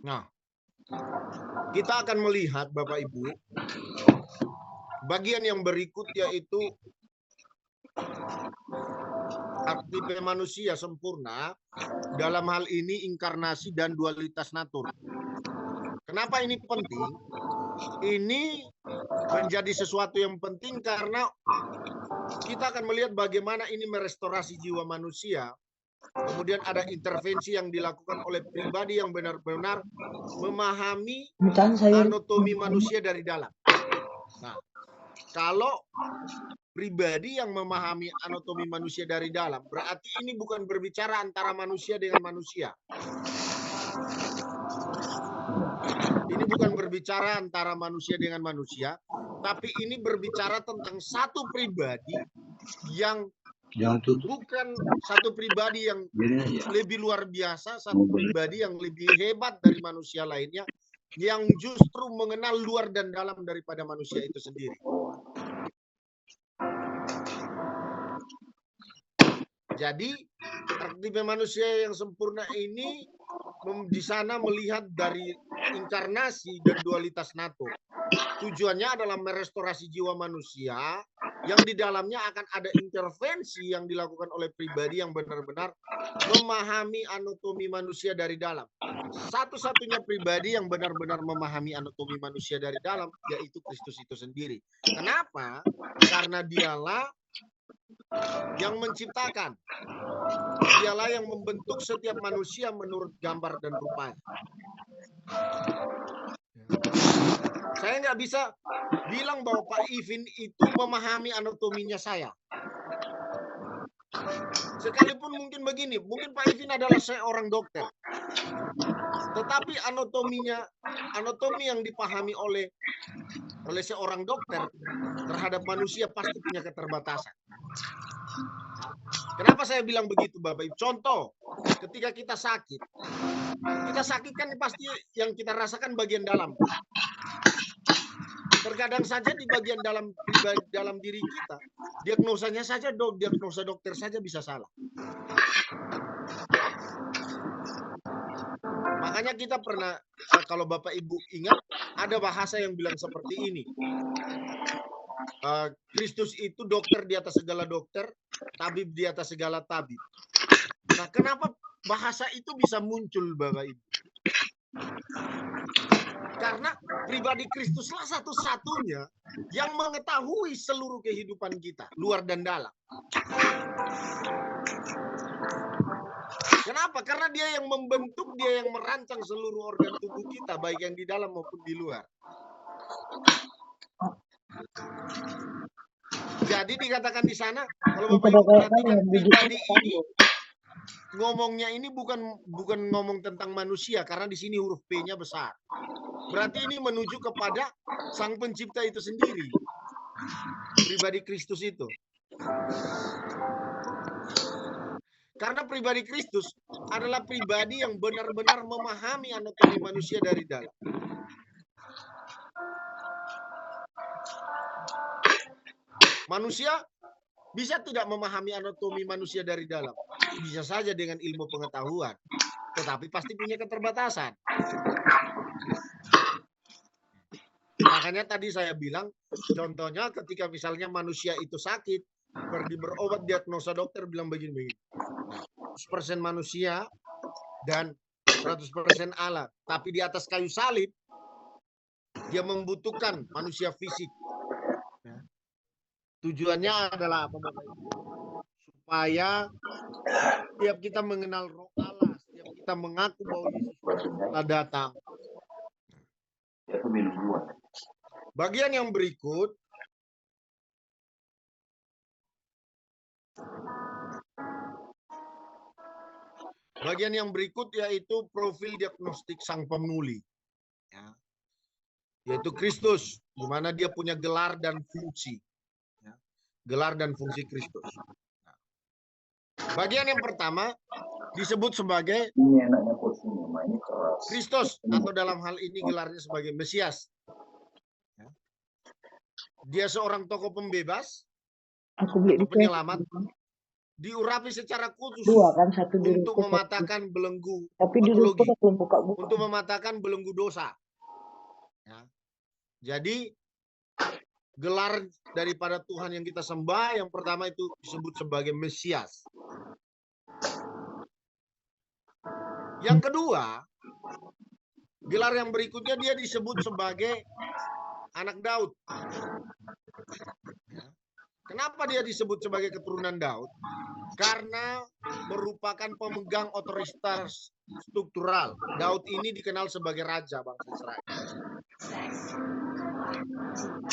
Nah, kita akan melihat Bapak Ibu, bagian yang berikut yaitu artikel manusia sempurna, dalam hal ini inkarnasi dan dualitas natur. Kenapa ini penting? Ini menjadi sesuatu yang penting karena kita akan melihat bagaimana ini merestorasi jiwa manusia. Kemudian ada intervensi yang dilakukan oleh pribadi yang benar-benar memahami anatomi manusia dari dalam. Nah, kalau pribadi yang memahami anatomi manusia dari dalam, berarti ini bukan berbicara antara manusia dengan manusia. Ini bukan berbicara antara manusia dengan manusia, tapi ini berbicara tentang satu pribadi yang bukan satu pribadi yang lebih luar biasa, satu pribadi yang lebih hebat dari manusia lainnya, yang justru mengenal luar dan dalam daripada manusia itu sendiri. Jadi, artikel manusia yang sempurna ini di sana melihat dari inkarnasi dan dualitas natur. Tujuannya adalah merestorasi jiwa manusia yang di dalamnya akan ada intervensi yang dilakukan oleh pribadi yang benar-benar memahami anatomi manusia dari dalam. Satu-satunya pribadi yang benar-benar memahami anatomi manusia dari dalam yaitu Kristus itu sendiri. Kenapa? Karena dialah yang menciptakan. Dialah yang membentuk setiap manusia menurut gambar dan rupanya. Saya nggak bisa bilang bahwa Pak Ivin itu memahami anatominya saya. Sekalipun mungkin begini, mungkin Pak Ivin adalah seorang dokter. Tetapi anatomi yang dipahami oleh seorang dokter terhadap manusia pasti punya keterbatasan. Kenapa saya bilang begitu, Bapak Ibu? Contoh, ketika kita sakit kan pasti yang kita rasakan bagian dalam. Terkadang saja di bagian dalam diri kita, diagnosanya saja diagnosa dokter saja bisa salah. Makanya kita pernah, kalau Bapak Ibu ingat, ada bahasa yang bilang seperti ini. Kristus itu dokter di atas segala dokter, tabib di atas segala tabib. Nah, kenapa bahasa itu bisa muncul, Bapak Ibu? Karena pribadi Kristuslah satu-satunya yang mengetahui seluruh kehidupan kita, luar dan dalam. Kenapa? Karena dia yang membentuk, dia yang merancang seluruh organ tubuh kita, baik yang di dalam maupun di luar. Jadi dikatakan di sana, kalau Bapak Ibu perhatikan, pribadi ini ngomongnya ini bukan ngomong tentang manusia, karena di sini huruf P-nya besar. Berarti ini menuju kepada Sang Pencipta itu sendiri, pribadi Kristus itu. Karena pribadi Kristus adalah pribadi yang benar-benar memahami anatomi manusia dari dalam. Manusia bisa tidak memahami anatomi manusia dari dalam? Bisa saja dengan ilmu pengetahuan, tetapi pasti punya keterbatasan. Makanya tadi saya bilang, contohnya ketika misalnya manusia itu sakit, pergi berobat, diagnosa dokter bilang begini. 100% manusia dan 100% Allah. Tapi di atas kayu salib, dia membutuhkan manusia fisik. Tujuannya adalah apa, Bapak Ibu? Supaya setiap kita mengenal roh Allah, setiap kita mengaku bahwa Yesus telah datang. Bagian yang berikut, yaitu profil diagnostik Sang Pemuli. Ya. Yaitu Kristus, di mana dia punya gelar dan fungsi. Ya. Gelar dan fungsi Kristus. Nah. Bagian yang pertama disebut sebagai Kristus, atau dalam hal ini gelarnya sebagai Mesias. Ya. Dia seorang tokoh pembebas, atau penyelamat. diurapi secara khusus Dua kan, satu di untuk ruko, mematahkan belenggu tapi di ruko patologi, belum buka-buka. untuk mematahkan belenggu dosa. Ya. Jadi gelar daripada Tuhan yang kita sembah yang pertama itu disebut sebagai Mesias. Yang kedua, gelar yang berikutnya dia disebut sebagai anak Daud. Ya. Kenapa dia disebut sebagai keturunan Daud? Karena merupakan pemegang otoritas struktural. Daud ini dikenal sebagai raja bangsa Israel.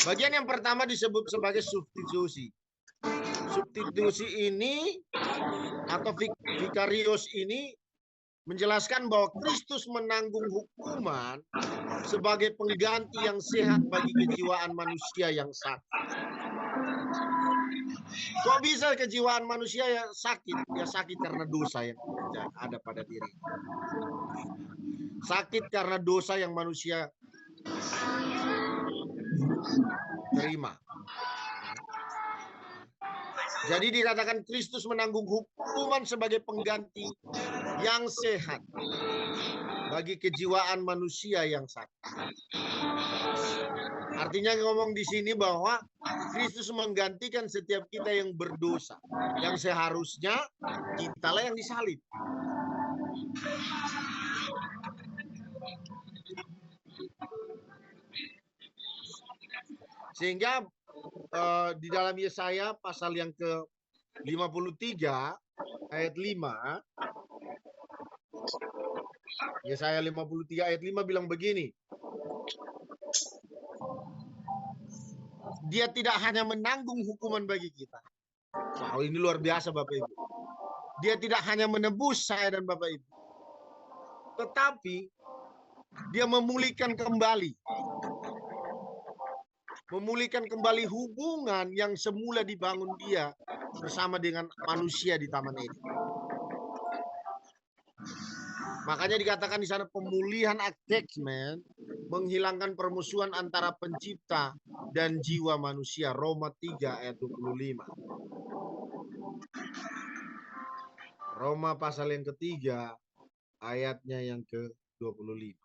Bagian yang pertama disebut sebagai substitusi. Substitusi ini atau vicarius ini menjelaskan bahwa Kristus menanggung hukuman sebagai pengganti yang sehat bagi kejiwaan manusia yang sakit. Kok bisa kejiwaan manusia yang sakit? Ya sakit karena dosa yang ada pada diri. Sakit karena dosa yang manusia terima. Jadi dikatakan Kristus menanggung hukuman sebagai pengganti yang sehat bagi kejiwaan manusia yang sakit. Artinya ngomong di sini bahwa Kristus menggantikan setiap kita yang berdosa, yang seharusnya kitalah yang disalib. Sehingga di dalam Yesaya pasal yang ke-53 ayat 5, Yesaya 53 ayat 5 bilang begini. Dia tidak hanya menanggung hukuman bagi kita. Wow, ini luar biasa Bapak Ibu. Dia tidak hanya menebus saya dan Bapak Ibu. Tetapi dia memulihkan kembali. Memulihkan kembali hubungan yang semula dibangun dia bersama dengan manusia di Taman Eden. Makanya dikatakan di sana pemulihan attachment, menghilangkan permusuhan antara pencipta dan jiwa manusia. Roma 3 ayat 25. Roma pasal yang ketiga ayatnya yang ke-25.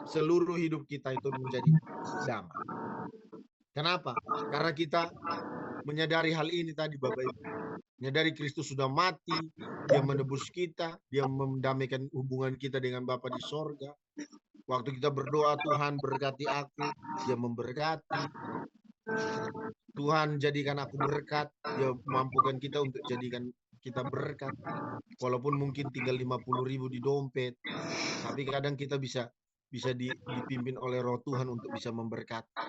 Seluruh hidup kita itu menjadi damai. Kenapa? Karena kita menyadari hal ini tadi Bapak Ibu. Menyadari Kristus sudah mati, dia menebus kita, dia mendamaikan hubungan kita dengan Bapa di sorga. Waktu kita berdoa, Tuhan berkati aku, dia memberkati. Tuhan jadikan aku berkat, dia mampukan kita untuk jadikan kita berkat. Walaupun mungkin tinggal 50.000 di dompet, tapi kadang kita bisa dipimpin oleh Roh Tuhan untuk bisa memberkati.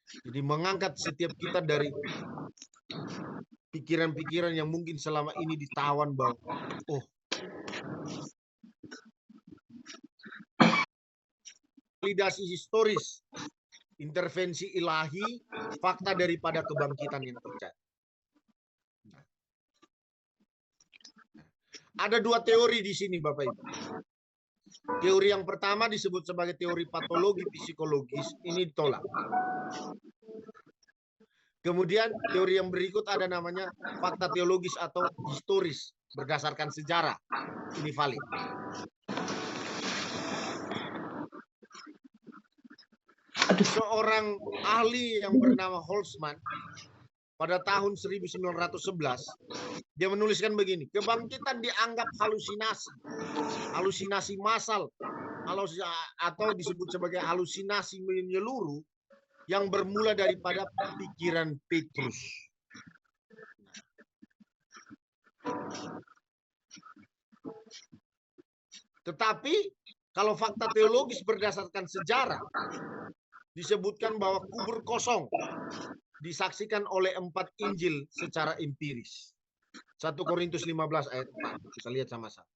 Jadi mengangkat setiap kita dari pikiran-pikiran yang mungkin selama ini ditawan bahwa validasi historis, intervensi ilahi, fakta daripada kebangkitan yang terjadi. Ada dua teori di sini Bapak Ibu. Teori yang pertama disebut sebagai teori patologi psikologis, ini ditolak. Kemudian teori yang berikut ada namanya fakta teologis atau historis berdasarkan sejarah, ini valid. Seorang ahli yang bernama Holtzman pada tahun 1911 dia menuliskan begini, kebangkitan dianggap halusinasi massal atau disebut sebagai halusinasi menyeluruh yang bermula daripada pikiran Petrus. Tetapi kalau fakta teologis berdasarkan sejarah disebutkan bahwa kubur kosong disaksikan oleh 4 Injil secara empiris. 1 Korintus 15 ayat 4. Kita lihat sama-sama.